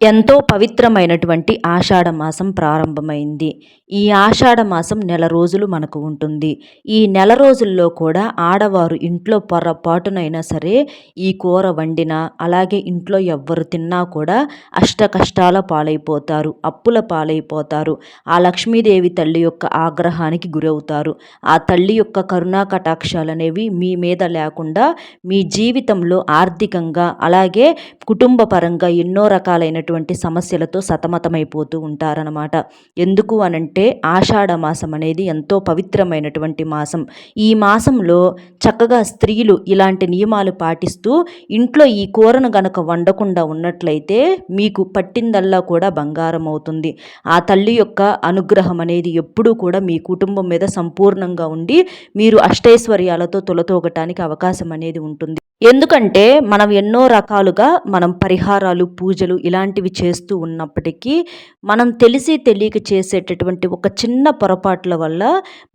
ఎంతో పవిత్రమైనటువంటి ఆషాఢ మాసం ప్రారంభమైంది. ఈ ఆషాఢ మాసం నెల రోజులు మనకు ఉంటుంది. ఈ నెల రోజుల్లో కూడా ఆడవారు ఇంట్లో పొరపాటునైనా సరే ఈ కూర వండినా, అలాగే ఇంట్లో ఎవ్వరు తిన్నా కూడా అష్ట కష్టాల పాలైపోతారు, అప్పుల పాలైపోతారు. ఆ లక్ష్మీదేవి తల్లి యొక్క ఆగ్రహానికి గురవుతారు. ఆ తల్లి యొక్క కరుణా కటాక్షాలనేవి మీ మీద లేకుండా మీ జీవితంలో ఆర్థికంగా, అలాగే కుటుంబ పరంగా ఎన్నో రకాలైనటువంటి సమస్యలతో సతమతమైపోతూ ఉంటారనమాట. ఎందుకు అనంటే ఆషాఢ మాసం అనేది ఎంతో పవిత్రమైనటువంటి మాసం. ఈ మాసంలో చక్కగా స్త్రీలు ఇలాంటి నియమాలు పాటిస్తూ ఇంట్లో ఈ కూరను గనక వండకుండా ఉన్నట్లయితే మీకు పట్టిందల్లా కూడా బంగారం అవుతుంది. ఆ తల్లి యొక్క అనుగ్రహం అనేది ఎప్పుడూ కూడా మీ కుటుంబం మీద సంపూర్ణంగా ఉండి మీరు అష్టైశ్వర్యాలతో తులతూగటానికి అవకాశం అనేది ఉంటుంది. ఎందుకంటే మనం ఎన్నో రకాలుగా మనం పరిహారాలు, పూజలు ఇలాంటివి చేస్తూ ఉన్నప్పటికీ మనం తెలిసి తెలియక చేసేటటువంటి ఒక చిన్న పొరపాట్ల వల్ల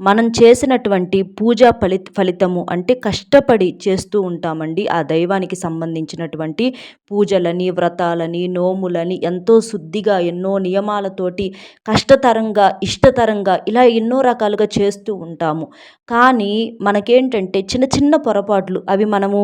మనం చేసినటువంటి పూజా ఫలితము అంటే కష్టపడి చేస్తూ ఉంటామండి. ఆ దైవానికి సంబంధించినటువంటి పూజలని, వ్రతాలని, నోములని ఎంతో శుద్ధిగా ఎన్నో నియమాలతోటి కష్టతరంగా, ఇష్టతరంగా ఇలా ఎన్నో రకాలుగా చేస్తూ ఉంటాము. కానీ మనకేంటంటే చిన్న చిన్న పొరపాట్లు అవి మనము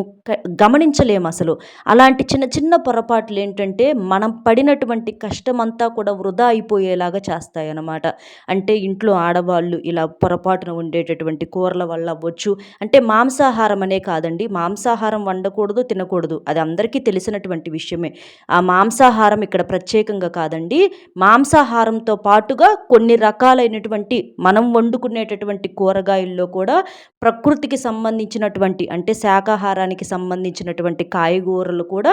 గమనించలేము అసలు. అలాంటి చిన్న చిన్న పొరపాట్లు ఏంటంటే మనం పడినటువంటి కష్టమంతా కూడా వృధా అయిపోయేలాగా చేస్తాయన్నమాట. అంటే ఇంట్లో ఆడవాళ్ళు ఇలా పొరపాటున ఉండేటటువంటి కూరల వల్ల అవ్వచ్చు. అంటే మాంసాహారం అనే కాదండి, మాంసాహారం వండకూడదు, తినకూడదు, అది అందరికీ తెలిసినటువంటి విషయమే. ఆ మాంసాహారం ఇక్కడ ప్రత్యేకంగా కాదండి, మాంసాహారంతో పాటుగా కొన్ని రకాలైనటువంటి మనం వండుకునేటటువంటి కూరగాయల్లో కూడా ప్రకృతికి సంబంధించినటువంటి అంటే శాకాహారానికి సంబంధించినటువంటి కాయగూరలు కూడా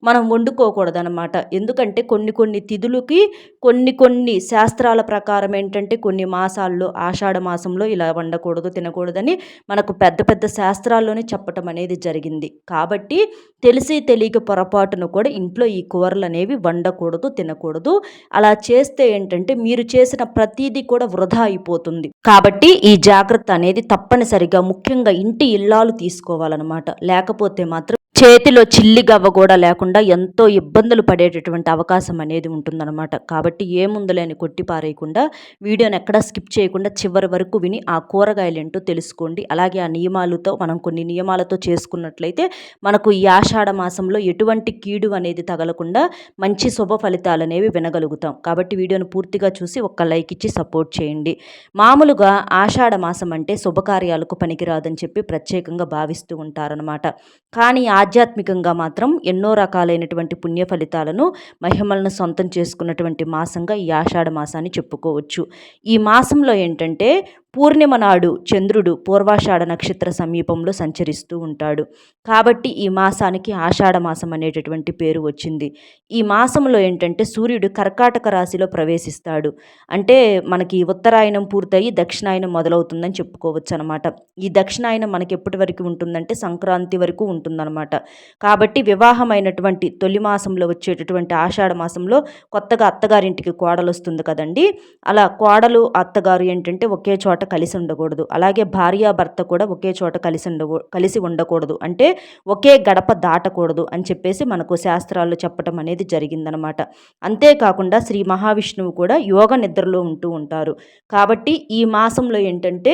మనం వండుకోకూడదనమాట. ఎందుకంటే కొన్ని కొన్ని తిథులకి కొన్ని కొన్ని శాస్త్రాల ప్రకారం ఏంటంటే కొన్ని మాసాల్లో ఆషాఢ మాసంలో ఇలా వండకూడదు, తినకూడదని మనకు పెద్ద పెద్ద శాస్త్రాల్లోనే చెప్పటం అనేది జరిగింది. కాబట్టి తెలిసి తెలియక పొరపాటును కూడా ఇంట్లో ఈ కూరలు అనేవి వండకూడదు, తినకూడదు. అలా చేస్తే ఏంటంటే మీరు చేసిన ప్రతీది కూడా వృధా అయిపోతుంది. కాబట్టి ఈ జాగ్రత్త అనేది తప్పనిసరిగా ముఖ్యంగా ఇంటి ఇల్లాలు తీసుకోవాలన్నమాట. లేకపోతే మాత్రం చేతిలో చిల్లి గవ్వ కూడా లేకుండా ఎంతో ఇబ్బందులు పడేటటువంటి అవకాశం అనేది ఉంటుందన్నమాట. కాబట్టి ఏముందులేని కొట్టి పారేయకుండా వీడియోని ఎక్కడా స్కిప్ చేయకుండా చివరి వరకు విని ఆ కూరగాయలు ఏంటో తెలుసుకోండి. అలాగే ఆ నియమాలతో మనం కొన్ని నియమాలతో చేసుకున్నట్లయితే మనకు ఈ ఆషాఢ మాసంలో ఎటువంటి కీడు అనేది తగలకుండా మంచి శుభ ఫలితాలు అనేవి వినగలుగుతాం. కాబట్టి వీడియోను పూర్తిగా చూసి ఒక్క లైక్ ఇచ్చి సపోర్ట్ చేయండి. మామూలుగా ఆషాఢ మాసం అంటే శుభకార్యాలకు పనికిరాదని చెప్పి ప్రత్యేకంగా భావిస్తూ ఉంటారనమాట. కానీ ఆధ్యాత్మికంగా మాత్రం ఎన్నో రకాలైనటువంటి పుణ్య ఫలితాలను, మహిమలను సొంతం చేసుకున్నటువంటి మాసంగా ఈ ఆషాఢ మాసాన్ని చెప్పుకోవచ్చు. ఈ మాసంలో ఏంటంటే పూర్ణిమ నాడు చంద్రుడు పూర్వాషాఢ నక్షత్ర సమీపంలో సంచరిస్తూ ఉంటాడు. కాబట్టి ఈ మాసానికి ఆషాఢ మాసం అనేటటువంటి పేరు వచ్చింది. ఈ మాసంలో ఏంటంటే సూర్యుడు కర్కాటక రాశిలో ప్రవేశిస్తాడు. అంటే మనకి ఉత్తరాయణం పూర్తయి దక్షిణాయనం మొదలవుతుందని చెప్పుకోవచ్చు అనమాట. ఈ దక్షిణాయనం మనకి ఎప్పటి వరకు ఉంటుందంటే సంక్రాంతి వరకు ఉంటుందన్నమాట. కాబట్టి వివాహమైనటువంటి తొలి మాసంలో వచ్చేటటువంటి ఆషాఢ మాసంలో కొత్తగా అత్తగారింటికి కోడలు వస్తుంది కదండి. అలా కోడలు అత్తగారు ఏంటంటే ఒకే చోట కలిసి ఉండకూడదు. అలాగే భార్యాభర్త కూడా ఒకే చోట కలిసి ఉండకూడదు. అంటే ఒకే గడప దాటకూడదు అని చెప్పేసి మనకు శాస్త్రాల్లో చెప్పటం అనేది జరిగిందనమాట. అంతేకాకుండా శ్రీ మహావిష్ణువు కూడా యోగ నిద్రలో ఉంటూ ఉంటారు. కాబట్టి ఈ మాసంలో ఏంటంటే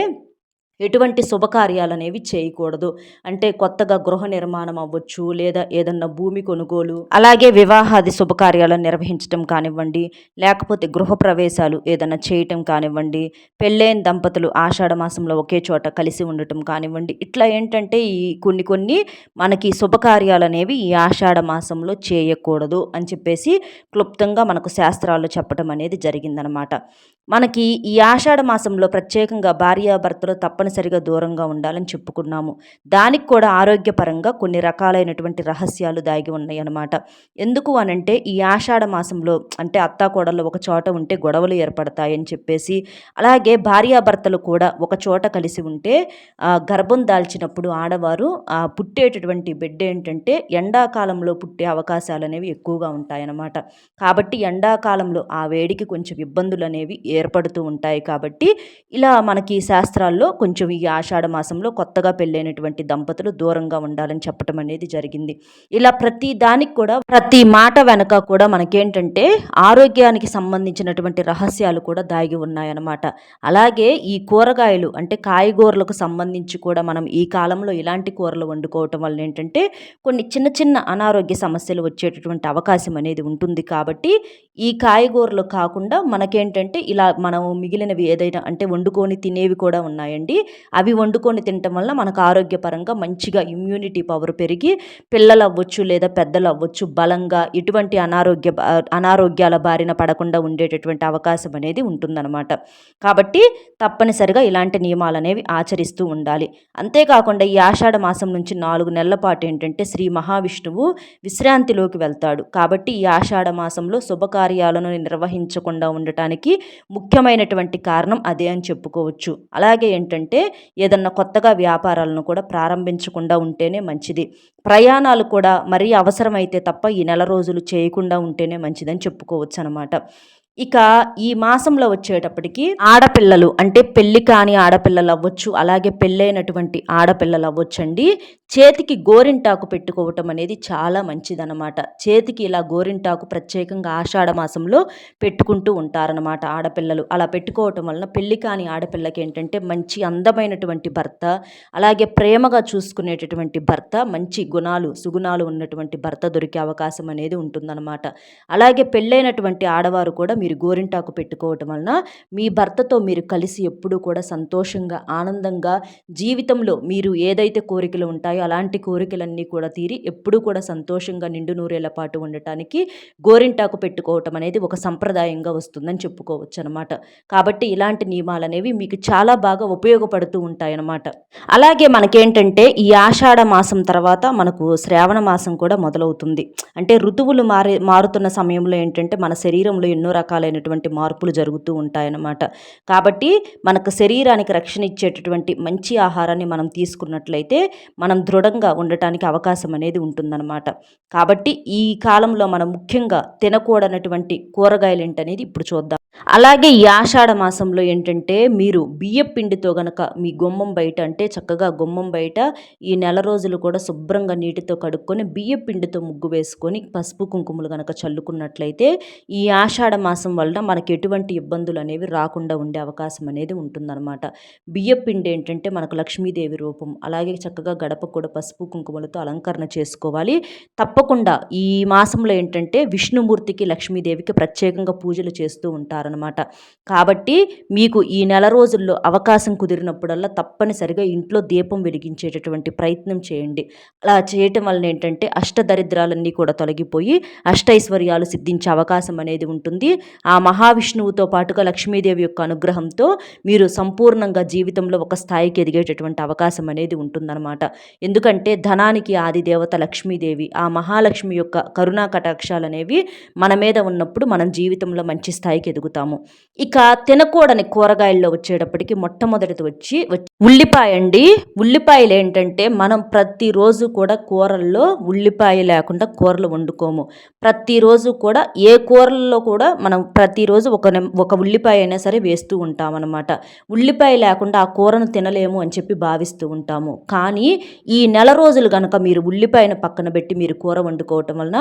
ఎటువంటి శుభకార్యాలు అనేవి చేయకూడదు. అంటే కొత్తగా గృహ నిర్మాణం అవ్వచ్చు, లేదా ఏదన్నా భూమి కొనుగోలు, అలాగే వివాహాది శుభకార్యాలను నిర్వహించడం కానివ్వండి, లేకపోతే గృహప్రవేశాలు ఏదన్నా చేయటం కానివ్వండి, పెళ్ళైన దంపతులు ఆషాఢ మాసంలో ఒకే చోట కలిసి ఉండటం కానివ్వండి, ఇట్లా ఏంటంటే ఈ కొన్ని కొన్ని మనకి శుభకార్యాలు అనేవి ఈ ఆషాఢ మాసంలో చేయకూడదు అని చెప్పేసి క్లుప్తంగా మనకు శాస్త్రాల్లో చెప్పడం అనేది జరిగిందనమాట. మనకి ఈ ఆషాఢ మాసంలో ప్రత్యేకంగా భార్యాభర్తలు తప్పనిసరిగా దూరంగా ఉండాలని చెప్పుకున్నాము. దానికి కూడా ఆరోగ్యపరంగా కొన్ని రకాలైనటువంటి రహస్యాలు దాగి ఉన్నాయి అన్నమాట. ఎందుకు అనంటే ఈ ఆషాఢ మాసంలో అంటే అత్తాకోడళ్ళు ఒక చోట ఉంటే గొడవలు ఏర్పడతాయని చెప్పేసి, అలాగే భార్యాభర్తలు కూడా ఒక చోట కలిసి ఉంటే గర్భం దాల్చినప్పుడు ఆడవారు పుట్టేటటువంటి బిడ్డ ఏంటంటే ఎండాకాలంలో పుట్టే అవకాశాలు అనేవి ఎక్కువగా ఉంటాయన్నమాట. కాబట్టి ఎండాకాలంలో ఆ వేడికి కొంచెం ఇబ్బందులు అనేవి ఏర్పడుతూ ఉంటాయి. కాబట్టి ఇలా మనకి శాస్త్రాల్లో కొంచెం కొంచెం ఈ ఆషాఢ మాసంలో కొత్తగా పెళ్ళైనటువంటి దంపతులు దూరంగా ఉండాలని చెప్పటం అనేది జరిగింది. ఇలా ప్రతి దానికి కూడా ప్రతి మాట వెనక కూడా మనకేంటంటే ఆరోగ్యానికి సంబంధించినటువంటి రహస్యాలు కూడా దాగి ఉన్నాయన్నమాట. అలాగే ఈ కూరగాయలు అంటే కాయగూరలకు సంబంధించి కూడా మనం ఈ కాలంలో ఇలాంటి కూరలు వండుకోవటం వల్ల ఏంటంటే కొన్ని చిన్న చిన్న అనారోగ్య సమస్యలు వచ్చేటటువంటి అవకాశం అనేది ఉంటుంది. కాబట్టి ఈ కాయగూరలు కాకుండా మనకేంటంటే ఇలా మనం మిగిలినవి ఏదైనా అంటే వండుకొని తినేవి కూడా ఉన్నాయండి. అవి వండుకొని తినటం వల్ల మనకు ఆరోగ్యపరంగా మంచిగా ఇమ్యూనిటీ పవర్ పెరిగి పిల్లలు అవ్వచ్చు లేదా పెద్దలు అవ్వచ్చు బలంగా ఎటువంటి అనారోగ్యాల బారిన పడకుండా ఉండేటటువంటి అవకాశం అనేది ఉంటుందన్నమాట. కాబట్టి తప్పనిసరిగా ఇలాంటి నియమాలు అనేవి ఆచరిస్తూ ఉండాలి. అంతేకాకుండా ఈ ఆషాఢ మాసం నుంచి 4 నెలల పాటు ఏంటంటే శ్రీ మహావిష్ణువు విశ్రాంతిలోకి వెళ్తాడు. కాబట్టి ఈ ఆషాఢ మాసంలో శుభకార్యాలను నిర్వహించకుండా ఉండటానికి ముఖ్యమైనటువంటి కారణం అదే అని చెప్పుకోవచ్చు. అలాగే ఏంటంటే ఏదన్నా కొత్తగా వ్యాపారాలను కూడా ప్రారంభించకుండా ఉంటేనే మంచిది. ప్రయాణాలు కూడా మరీ అవసరమైతే తప్ప ఈ నెల రోజులు చేయకుండా ఉంటేనే మంచిదని చెప్పుకోవచ్చు అనమాట. ఇక ఈ మాసంలో వచ్చేటప్పటికి ఆడపిల్లలు అంటే పెళ్లి కాని ఆడపిల్లలు అవ్వచ్చు, అలాగే పెళ్ళైనటువంటి ఆడపిల్లలు అవ్వచ్చండి, చేతికి గోరింటాకు పెట్టుకోవటం అనేది చాలా మంచిదన్నమాట. చేతికి ఇలా గోరింటాకు ప్రత్యేకంగా ఆషాఢ మాసంలో పెట్టుకుంటూ ఉంటారనమాట ఆడపిల్లలు. అలా పెట్టుకోవటం వలన పెళ్లి కాని ఆడపిల్లకి ఏంటంటే మంచి అందమైనటువంటి భర్త, అలాగే ప్రేమగా చూసుకునేటటువంటి భర్త, మంచి గుణాలు సుగుణాలు ఉన్నటువంటి భర్త దొరికే అవకాశం అనేది ఉంటుందన్నమాట. అలాగే పెళ్ళైనటువంటి ఆడవారు కూడా మీరు గోరింటాకు పెట్టుకోవటం వలన మీ భర్తతో మీరు కలిసి ఎప్పుడూ కూడా సంతోషంగా ఆనందంగా జీవితంలో మీరు ఏదైతే కోరికలు ఉంటాయో అలాంటి కోరికలన్నీ కూడా తీరి ఎప్పుడూ కూడా సంతోషంగా నిండు నూరేళ్ల పాటు ఉండటానికి గోరింటాకు పెట్టుకోవటం అనేది ఒక సంప్రదాయంగా వస్తుందని చెప్పుకోవచ్చు అనమాట. కాబట్టి ఇలాంటి నియమాలు అనేవి మీకు చాలా బాగా ఉపయోగపడుతూ ఉంటాయన్నమాట. అలాగే మనకేంటంటే ఈ ఆషాఢ మాసం తర్వాత మనకు శ్రావణ మాసం కూడా మొదలవుతుంది. అంటే ఋతువులు మారుతున్న సమయంలో ఏంటంటే మన శరీరంలో ఎన్నో రకాలైనటువంటి మార్పులు జరుగుతూ ఉంటాయన్నమాట. కాబట్టి మనకు శరీరానికి రక్షణ ఇచ్చేటటువంటి మంచి ఆహారాన్ని మనం తీసుకున్నట్లయితే మనం దృఢంగా ఉండటానికి అవకాశం అనేది ఉంటుందన్నమాట. కాబట్టి ఈ కాలంలో మనం ముఖ్యంగా తినకూడనటువంటి కూరగాయలు ఏంటనేది ఇప్పుడు చూద్దాం. అలాగే ఈ ఆషాఢ మాసంలో ఏంటంటే మీరు బియ్యం పిండితో గనక మీ గుమ్మం బయట అంటే చక్కగా గుమ్మం బయట ఈ నెల రోజులు కూడా శుభ్రంగా నీటితో కడుక్కొని బియ్యం పిండితో ముగ్గు వేసుకొని పసుపు కుంకుమలు గనక చల్లుకున్నట్లయితే ఈ ఆషాఢ మాసం వలన మనకి ఎటువంటి ఇబ్బందులు అనేవి రాకుండా ఉండే అవకాశం అనేది ఉంటుందన్నమాట. బియ్యం పిండి ఏంటంటే మనకు లక్ష్మీదేవి రూపం. అలాగే చక్కగా గడప కూడా పసుపు కుంకుమలతో అలంకరణ చేసుకోవాలి. తప్పకుండా ఈ మాసంలో ఏంటంటే విష్ణుమూర్తికి లక్ష్మీదేవికి ప్రత్యేకంగా పూజలు చేస్తూ ఉంటారు అనమాట. కాబట్టి మీకు ఈ నెల రోజుల్లో అవకాశం కుదిరినప్పుడల్లా తప్పనిసరిగా ఇంట్లో దీపం వెలిగించేటటువంటి ప్రయత్నం చేయండి. అలా చేయటం వలన ఏంటంటే అష్టదరిద్రాలన్నీ కూడా తొలగిపోయి అష్టైశ్వర్యాలు సిద్ధించే అవకాశం అనేది ఉంటుంది. ఆ మహావిష్ణువుతో పాటుగా లక్ష్మీదేవి యొక్క అనుగ్రహంతో మీరు సంపూర్ణంగా జీవితంలో ఒక స్థాయికి ఎదిగేటటువంటి అవకాశం అనేది ఉంటుందన్నమాట. ఎందుకంటే ధనానికి ఆది దేవత లక్ష్మీదేవి, ఆ మహాలక్ష్మి యొక్క కరుణా కటాక్షాలు అనేవి మన మీద ఉన్నప్పుడు మనం జీవితంలో మంచి స్థాయికి ఎదుగుతాం. ఇక తినకూడని కూరగాయల్లో వచ్చేటప్పటికి మొట్టమొదటిది వచ్చి ఉల్లిపాయ అండి. ఉల్లిపాయలు ఏంటంటే మనం ప్రతిరోజు కూడా కూరల్లో ఉల్లిపాయ లేకుండా కూరలు వండుకోము. ప్రతిరోజు కూడా ఏ కూరల్లో కూడా మనం ప్రతిరోజు ఒక ఉల్లిపాయ అయినా సరే వేస్తూ ఉంటామన్నమాట. ఉల్లిపాయ లేకుండా ఆ కూరను తినలేము అని చెప్పి భావిస్తూ ఉంటాము. కానీ ఈ నెల రోజులు కనుక మీరు ఉల్లిపాయను పక్కన పెట్టి మీరు కూర వండుకోవటం వలన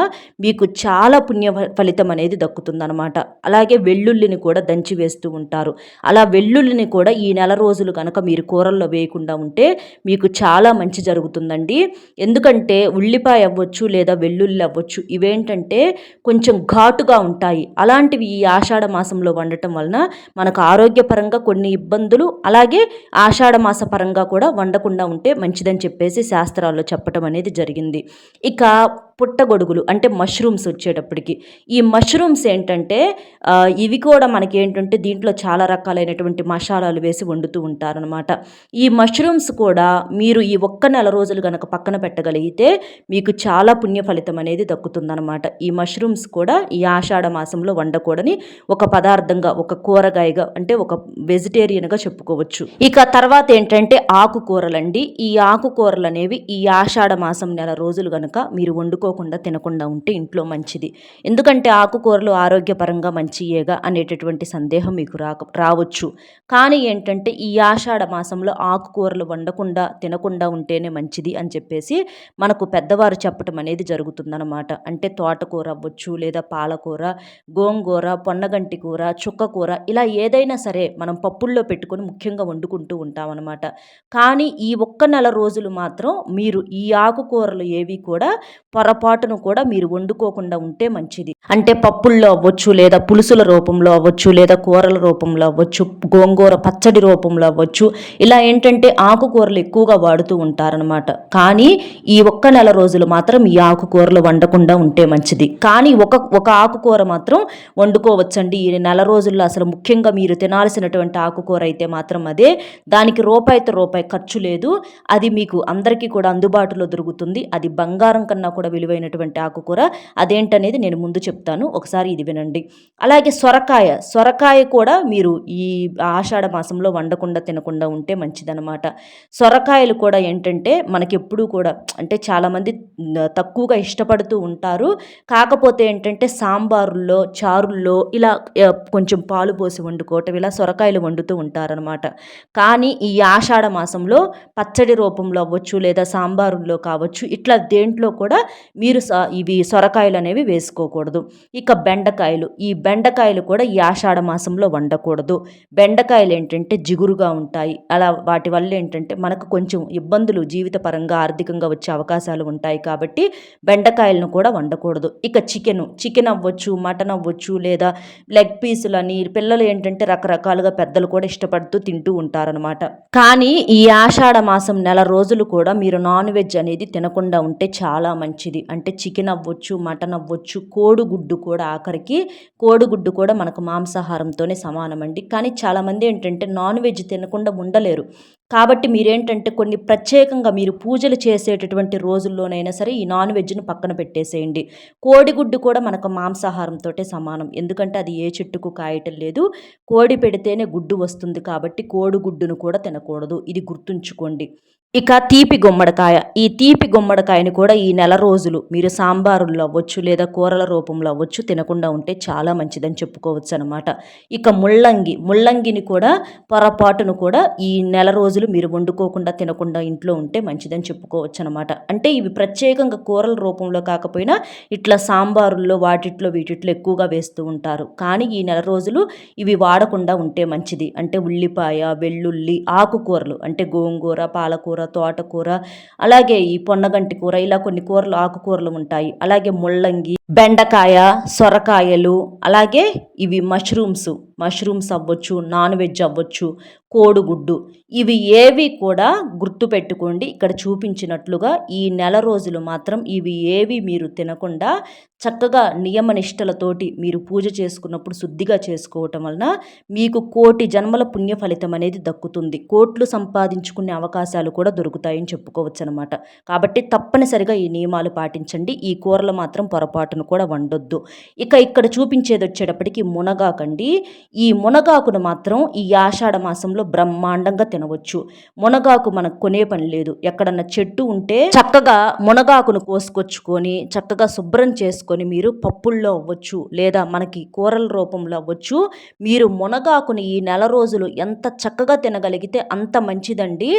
మీకు చాలా పుణ్య ఫలితం అనేది దక్కుతుందన్నమాట. అలాగే వెల్లుల్లిని కూడా దంచి వేస్తూ ఉంటారు. అలా వెల్లుల్లిని కూడా ఈ నెల రోజులు కనుక మీరు కూరల్లో వేయకుండా ఉంటే మీకు చాలా మంచి జరుగుతుందండి. ఎందుకంటే ఉల్లిపాయ అవ్వచ్చు లేదా వెల్లుల్లి అవ్వచ్చు, ఇవేంటంటే కొంచెం ఘాటుగా ఉంటాయి. అలాంటివి ఈ ఆషాఢ మాసంలో వండటం వలన మనకు ఆరోగ్యపరంగా కొన్ని ఇబ్బందులు, అలాగే ఆషాఢ మాస పరంగా కూడా వండకుండా ఉంటే మంచిదని చెప్పేసి శాస్త్రాల్లో చెప్పడం అనేది జరిగింది. ఇక పుట్టగొడుగులు అంటే మష్రూమ్స్ వచ్చేటప్పటికి, ఈ మష్రూమ్స్ ఏంటంటే ఇవి కూడా మనకి ఏంటంటే దీంట్లో చాలా రకాలైనటువంటి మసాలాలు వేసి వండుతూ ఉంటారనమాట. ఈ మష్రూమ్స్ కూడా మీరు ఈ ఒక్క నెల రోజులు కనుక పక్కన పెట్టగలిగితే మీకు చాలా పుణ్య ఫలితం అనేది దక్కుతుందనమాట. ఈ మష్రూమ్స్ కూడా ఈ ఆషాఢ మాసంలో వండకూడని ఒక పదార్థంగా, ఒక కూరగాయగా అంటే ఒక వెజిటేరియన్గా చెప్పుకోవచ్చు. ఇక తర్వాత ఏంటంటే ఆకుకూరలండి. ఈ ఆకుకూరలు అనేవి ఈ ఆషాఢ మాసం నెల రోజులు కనుక మీరు వండుకో వండుకోకుండా తినకుండా ఉంటే ఇంట్లో మంచిది. ఎందుకంటే ఆకుకూరలు ఆరోగ్యపరంగా మంచియేగా అనేటటువంటి సందేహం మీకు రావచ్చు. కానీ ఏంటంటే ఈ ఆషాఢ మాసంలో ఆకుకూరలు వండకుండా తినకుండా ఉంటేనే మంచిది అని చెప్పేసి మనకు పెద్దవారు చెప్పటం అనేది జరుగుతుందన్నమాట. అంటే తోటకూర అవ్వచ్చు, లేదా పాలకూర, గోంగూర, పొన్నగంటి కూర, చుక్కకూర ఇలా ఏదైనా సరే మనం పప్పుల్లో పెట్టుకొని ముఖ్యంగా వండుకుంటూ ఉంటామన్నమాట. కానీ ఈ ఒక్క నెల రోజులు మాత్రం మీరు ఈ ఆకుకూరలు ఏవి కూడా పొరపాటును కూడా మీరు వండుకోకుండా ఉంటే మంచిది. అంటే పప్పుల్లో అవ్వచ్చు, లేదా పులుసుల రూపంలో అవ్వచ్చు, లేదా కూరల రూపంలో అవ్వచ్చు, గోంగూర పచ్చడి రూపంలో అవ్వచ్చు. ఇలా ఏంటంటే ఆకుకూరలు ఎక్కువగా వాడుతూ ఉంటారనమాట. కానీ ఈ ఒక్క నెల రోజులు మాత్రం ఈ ఆకుకూరలు వండకుండా ఉంటే మంచిది. కానీ ఒక ఆకుకూర మాత్రం వండుకోవచ్చండి ఈ నెల రోజుల్లో. అసలు ముఖ్యంగా మీరు తినాల్సినటువంటి ఆకుకూర అయితే మాత్రం అదే. దానికి రూపాయి ఖర్చు లేదు. అది మీకు అందరికీ కూడా అందుబాటులో దొరుకుతుంది. అది బంగారం కన్నా కూడా విలువైనటువంటి ఆకుకూర. అదేంటనేది నేను ముందు చెప్తాను, ఒకసారి ఇది వినండి. అలాగే సొరకాయ కూడా మీరు ఈ ఆషాఢ మాసంలో వండకుండా తినకుండా ఉంటే మంచిదనమాట. సొరకాయలు కూడా ఏంటంటే మనకి ఎప్పుడూ కూడా అంటే చాలామంది తక్కువగా ఇష్టపడుతూ ఉంటారు. కాకపోతే ఏంటంటే సాంబారుల్లో, చారుల్లో ఇలా కొంచెం పాలు పోసి వండుకోవటం, ఇలా సొరకాయలు వండుతూ ఉంటారనమాట. కానీ ఈ ఆషాఢ మాసంలో పచ్చడి రూపంలో అవ్వచ్చు, లేదా సాంబారుల్లో కావచ్చు, ఇట్లా దేంట్లో కూడా మీరు ఇవి సొరకాయలు అనేవి వేసుకోకూడదు. ఇక ఈ బెండకాయలు కూడా ఈ ఆషాఢ మాసంలో వండకూడదు. బెండకాయలు ఏంటంటే జిగురుగా ఉంటాయి. అలా వాటి వల్ల ఏంటంటే మనకు కొంచెం ఇబ్బందులు జీవితపరంగా ఆర్థికంగా వచ్చే అవకాశాలు ఉంటాయి. కాబట్టి బెండకాయలను కూడా వండకూడదు. ఇక చికెన్ అవ్వచ్చు, మటన్ అవ్వచ్చు, లేదా లెగ్ పీసులని పిల్లలు ఏంటంటే రకరకాలుగా పెద్దలు కూడా ఇష్టపడుతూ తింటూ ఉంటారనమాట. కానీ ఈ ఆషాఢ మాసం నెల రోజులు కూడా మీరు నాన్ వెజ్ అనేది తినకుండా ఉంటే చాలా మంచిది. అంటే చికెన్ అవ్వచ్చు, మటన్ అవ్వచ్చు, కోడిగుడ్డు కూడా, ఆఖరికి కోడిగుడ్డు కూడా మనకు మాంసాహారంతోనే సమానమండి. కానీ చాలామంది ఏంటంటే నాన్ వెజ్ తినకుండా ఉండలేరు. కాబట్టి మీరేంటంటే కొన్ని ప్రత్యేకంగా మీరు పూజలు చేసేటటువంటి రోజుల్లోనైనా సరే ఈ నాన్ వెజ్ను పక్కన పెట్టేసేయండి. కోడిగుడ్డు కూడా మనకు మాంసాహారంతో సమానం. ఎందుకంటే అది ఏ చెట్టుకు కాయటం లేదు. కోడి పెడితేనే గుడ్డు వస్తుంది. కాబట్టి కోడిగుడ్డును కూడా తినకూడదు. ఇది గుర్తుంచుకోండి. ఇక ఈ తీపి గుమ్మడికాయని కూడా ఈ నెల రోజులు మీరు సాంబారుల్లో అవ్వచ్చు, లేదా కూరల రూపంలో అవ్వచ్చు తినకుండా ఉంటే చాలా మంచిదని చెప్పుకోవచ్చు అనమాట. ఇక ముల్లంగిని కూడా పొరపాటును కూడా ఈ నెల రోజులు మీరు వండుకోకుండా తినకుండా ఇంట్లో ఉంటే మంచిదని చెప్పుకోవచ్చు అనమాట. అంటే ఇవి ప్రత్యేకంగా కూరల రూపంలో కాకపోయినా ఇట్లా సాంబారుల్లో వీటిట్లో ఎక్కువగా వేస్తూ ఉంటారు. కానీ ఈ నెల రోజులు ఇవి వాడకుండా ఉంటే మంచిది. అంటే ఉల్లిపాయ, వెల్లుల్లి, ఆకుకూరలు అంటే గోంగూర, పాలకూర, తోటకూర, అలాగే ఈ పొన్నగంటి కూర, ఇలా కొన్ని కూరలు ఆకుకూరలు ఉంటాయి. అలాగే ముల్లంగి, బెండకాయ, సొరకాయలు, అలాగే ఇవి మష్రూమ్స్ అవ్వచ్చు, నాన్ వెజ్ అవ్వచ్చు, కోడిగుడ్డు, ఇవి ఏవి కూడా గుర్తుపెట్టుకోండి. ఇక్కడ చూపించినట్లుగా ఈ నెల రోజులు మాత్రం ఇవి ఏవి మీరు తినకుండా చక్కగా నియమనిష్టలతోటి మీరు పూజ చేసుకున్నప్పుడు శుద్ధిగా చేసుకోవటం వలన మీకు కోటి జన్మల పుణ్య ఫలితం అనేది దక్కుతుంది. కోట్లు సంపాదించుకునే అవకాశాలు కూడా దొరుకుతాయని చెప్పుకోవచ్చు అనమాట. కాబట్టి తప్పనిసరిగా ఈ నియమాలు పాటించండి. ఈ కూరలు మాత్రం పొరపాటును కూడా వండొద్దు. ఇక్కడ చూపించేది వచ్చేటప్పటికి మునగాకండి. ఈ మునగాకును మాత్రం ఈ ఆషాఢ మాసంలో బ్రహ్మాండంగా తినవచ్చు. మునగాకు మనకు కొనే పని లేదు. ఎక్కడన్నా చెట్టు ఉంటే చక్కగా మునగాకును కోసుకొచ్చుకొని చక్కగా శుభ్రం చేసుకొని మీరు పప్పుల్లో అవ్వచ్చు, లేదా మనకి కూరల రూపంలో అవ్వచ్చు, మీరు మునగాకుని ఈ నెల రోజులు ఎంత చక్కగా తినగలిగితే అంత మంచిదండి.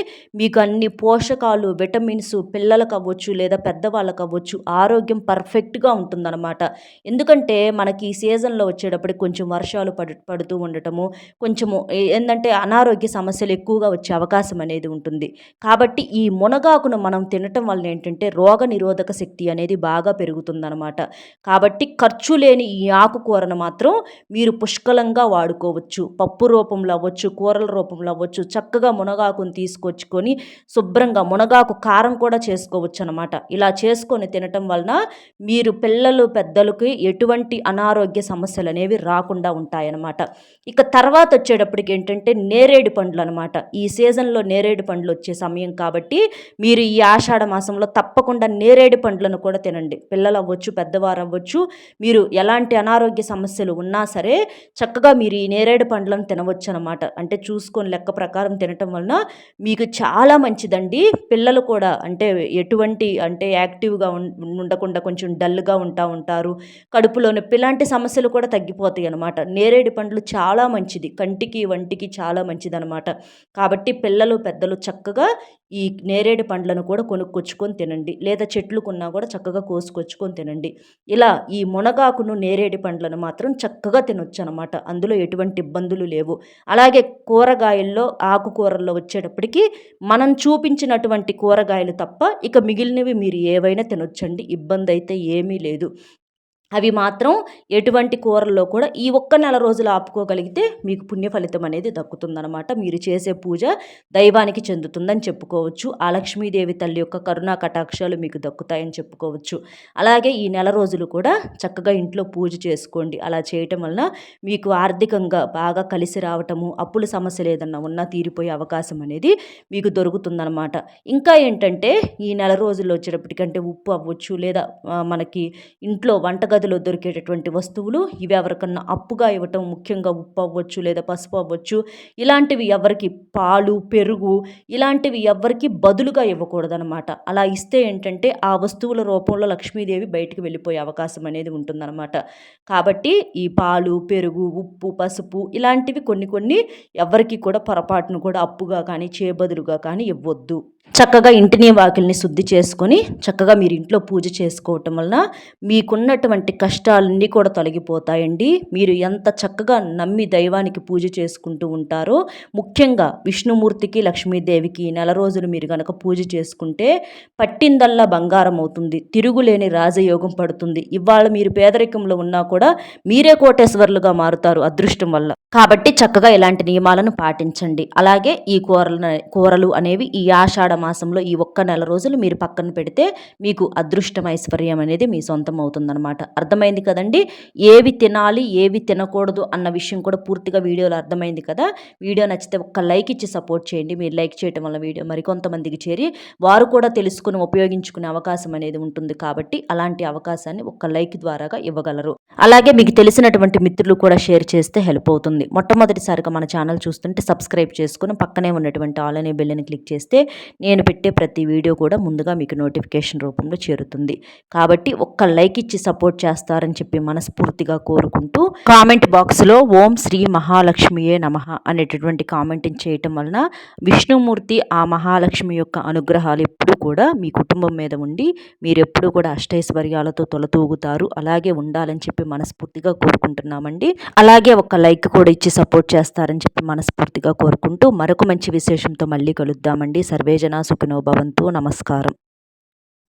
మీకు అన్ని పోషకాలు, విటమిన్స్ పిల్లలకు అవ్వచ్చు, లేదా పెద్దవాళ్ళకు అవ్వచ్చు, ఆరోగ్యం పర్ఫెక్ట్గా ఉంటుందన్నమాట. ఎందుకంటే మనకి ఈ సీజన్లో వచ్చేటప్పటికి కొంచెం వర్షాలు పడుతూ ఉండటము, కొంచెము ఏంటంటే అనారోగ్య సమస్యలు ఎక్కువగా వచ్చే అవకాశం అనేది ఉంటుంది. కాబట్టి ఈ మునగాకును మనం తినటం వల్ల ఏంటంటే రోగ నిరోధక శక్తి అనేది బాగా పెరుగుతుందన్నమాట. కాబట్టి ఖర్చు లేని ఈ ఆకుకూరను మాత్రం మీరు పుష్కలంగా వాడుకోవచ్చు. పప్పు రూపంలో అవ్వచ్చు, కూరల రూపంలో అవ్వచ్చు, చక్కగా మునగాకును తీసుకొచ్చుకొని శుభ్రంగా మునగాకు కారం కూడా చేసుకోవచ్చు అనమాట. ఇలా చేసుకొని తినటం వలన మీరు పిల్లలు, పెద్దలకి ఎటువంటి అనారోగ్య సమస్యలు అనేవి రాకుండా ఉంటాయన్నమాట. ఇక తర్వాత వచ్చేటప్పటికి ఏంటంటే నేరేడు పండ్లు అనమాట. ఈ సీజన్లో నేరేడు పండ్లు వచ్చే సమయం కాబట్టి మీరు ఈ ఆషాఢ మాసంలో తప్పకుండా నేరేడు పండ్లను కూడా తినండి. పిల్లలు అవ్వచ్చు, పెద్దవాళ్ళు పెద్దవారు అవ్వచ్చు, మీరు ఎలాంటి అనారోగ్య సమస్యలు ఉన్నా సరే చక్కగా మీరు ఈ నేరేడు పండ్లను తినవచ్చు అనమాట. అంటే చూసుకొని లెక్క ప్రకారం తినటం వలన మీకు చాలా మంచిదండి. పిల్లలు కూడా అంటే ఎటువంటి అంటే యాక్టివ్‌గా ఉండకుండా కొంచెం డల్‌గా ఉంటారు. కడుపులో నొప్పి ఇలాంటి సమస్యలు కూడా తగ్గిపోతాయి అనమాట. నేరేడు పండ్లు చాలా మంచిది. కంటికి, వంటికి చాలా మంచిదనమాట. కాబట్టి పిల్లలు, పెద్దలు చక్కగా ఈ నేరేడు పండ్లను కూడా కొనుక్కొచ్చుకొని తినండి. లేదా చెట్లుకున్నా కూడా చక్కగా కోసుకొచ్చుకొని తినండి. ఇలా ఈ మునగాకును, నేరేడు పండ్లను మాత్రం చక్కగా తినొచ్చనమాట. అందులో ఎటువంటి ఇబ్బందులు లేవు. అలాగే కూరగాయల్లో, ఆకుకూరల్లో వచ్చేటప్పటికి మనం చూపించినటువంటి కూరగాయలు తప్ప ఇక మిగిలినవి మీరు ఏవైనా తినొచ్చండి. ఇబ్బందయితే ఏమీ లేదు. అవి మాత్రం ఎటువంటి కూరల్లో కూడా ఈ ఒక్క నెల రోజులు ఆపుకోగలిగితే మీకు పుణ్య ఫలితం అనేది దక్కుతుందనమాట. మీరు చేసే పూజ దైవానికి చెందుతుందని చెప్పుకోవచ్చు. ఆ లక్ష్మీదేవి తల్లి యొక్క కరుణా కటాక్షాలు మీకు దక్కుతాయని చెప్పుకోవచ్చు. అలాగే ఈ నెల రోజులు కూడా చక్కగా ఇంట్లో పూజ చేసుకోండి. అలా చేయటం వలన మీకు ఆర్థికంగా బాగా కలిసి రావటము, అప్పుల సమస్యలు ఏదన్నా ఉన్నా తీరిపోయే అవకాశం అనేది మీకు దొరుకుతుందనమాట. ఇంకా ఏంటంటే ఈ నెల రోజుల్లో వచ్చేటప్పటికంటే ఉప్పు అవ్వచ్చు, లేదా మనకి ఇంట్లో వంటగదిలో దొరికేటటువంటి వస్తువులు ఇవి ఎవరికన్నా అప్పుగా ఇవ్వటం, ముఖ్యంగా ఉప్పు అవ్వచ్చు, లేదా పసుపు అవ్వచ్చు, ఇలాంటివి ఎవరికి పాలు, పెరుగు ఇలాంటివి ఎవ్వరికి బదులుగా ఇవ్వకూడదనమాట. అలా ఇస్తే ఏంటంటే ఆ వస్తువుల రూపంలో లక్ష్మీదేవి బయటికి వెళ్ళిపోయే అవకాశం అనేది ఉంటుందన్నమాట. కాబట్టి ఈ పాలు, పెరుగు, ఉప్పు, పసుపు ఇలాంటివి కొన్ని కొన్ని ఎవ్వరికి కూడా పొరపాటును కూడా అప్పుగా కానీ చేయబదులుగా కానీ ఇవ్వొద్దు. చక్కగా ఇంటిని వాకిలిని శుద్ధి చేసుకొని చక్కగా మీరు ఇంట్లో పూజ చేసుకోవటం వలన మీకున్నటువంటి కష్టాలన్నీ కూడా తొలగిపోతాయండి. మీరు ఎంత చక్కగా నమ్మి దైవానికి పూజ చేసుకుంటూ ఉంటారో, ముఖ్యంగా విష్ణుమూర్తికి, లక్ష్మీదేవికి నెల రోజులు మీరు గనక పూజ చేసుకుంటే పట్టిందల్లా బంగారం అవుతుంది. తిరుగులేని రాజయోగం పడుతుంది. ఇవాళ మీరు పేదరికంలో ఉన్నా కూడా మీరే కోటేశ్వర్లుగా మారుతారు అదృష్టం వల్ల. కాబట్టి చక్కగా ఇలాంటి నియమాలను పాటించండి. అలాగే ఈ కూరలు అనేవి ఈ ఆషాఢ మాసంలో ఈ ఒక్క నెల రోజులు మీరు పక్కన పెడితే మీకు అదృష్టం, ఐశ్వర్యం అనేది మీ సొంతం అవుతుందన్నమాట. అర్థమైంది కదండి. ఏవి తినాలి, ఏవి తినకూడదు అన్న విషయం కూడా పూర్తిగా వీడియోలో అర్థమైంది కదా. వీడియో నచ్చితే ఒక్క లైక్ ఇచ్చి సపోర్ట్ చేయండి. మీరు లైక్ చేయడం వల్ల వీడియో మరికొంతమందికి చేరి వారు కూడా తెలుసుకుని ఉపయోగించుకునే అవకాశం అనేది ఉంటుంది. కాబట్టి అలాంటి అవకాశాన్ని ఒక్క లైక్ ద్వారాగా ఇవ్వగలరు. అలాగే మీకు తెలిసినటువంటి మిత్రులు కూడా షేర్ చేస్తే హెల్ప్ అవుతుంది. మొట్టమొదటిసారిగా మన ఛానల్ చూస్తుంటే సబ్స్క్రైబ్ చేసుకుని పక్కనే ఉన్నటువంటి ఆల్ అనే బెల్ని క్లిక్ చేస్తే నేను పెట్టే ప్రతి వీడియో కూడా ముందుగా మీకు నోటిఫికేషన్ రూపంలో చేరుతుంది. కాబట్టి ఒక్క లైక్ ఇచ్చి సపోర్ట్ చేస్తారని చెప్పి మనస్ఫూర్తిగా కోరుకుంటూ కామెంట్ బాక్స్లో ఓం శ్రీ మహాలక్ష్మియే నమః అనేటటువంటి కామెంటింగ్ చేయటం వలన విష్ణుమూర్తి ఆ మహాలక్ష్మి యొక్క అనుగ్రహాలు ఎప్పుడూ కూడా మీ కుటుంబం మీద ఉండి మీరు ఎప్పుడూ కూడా అష్టైశ్వర్యాలతో తొలతూగుతారు. అలాగే ఉండాలని చెప్పి మనస్ఫూర్తిగా కోరుకుంటున్నామండి. అలాగే ఒక లైక్ కూడా ఇచ్చి సపోర్ట్ చేస్తారని చెప్పి మనస్ఫూర్తిగా కోరుకుంటూ మరొక మంచి విశేషంతో మళ్ళీ కలుద్దామండి. సర్వేజన సుఖినో భవంతు. నమస్కారం.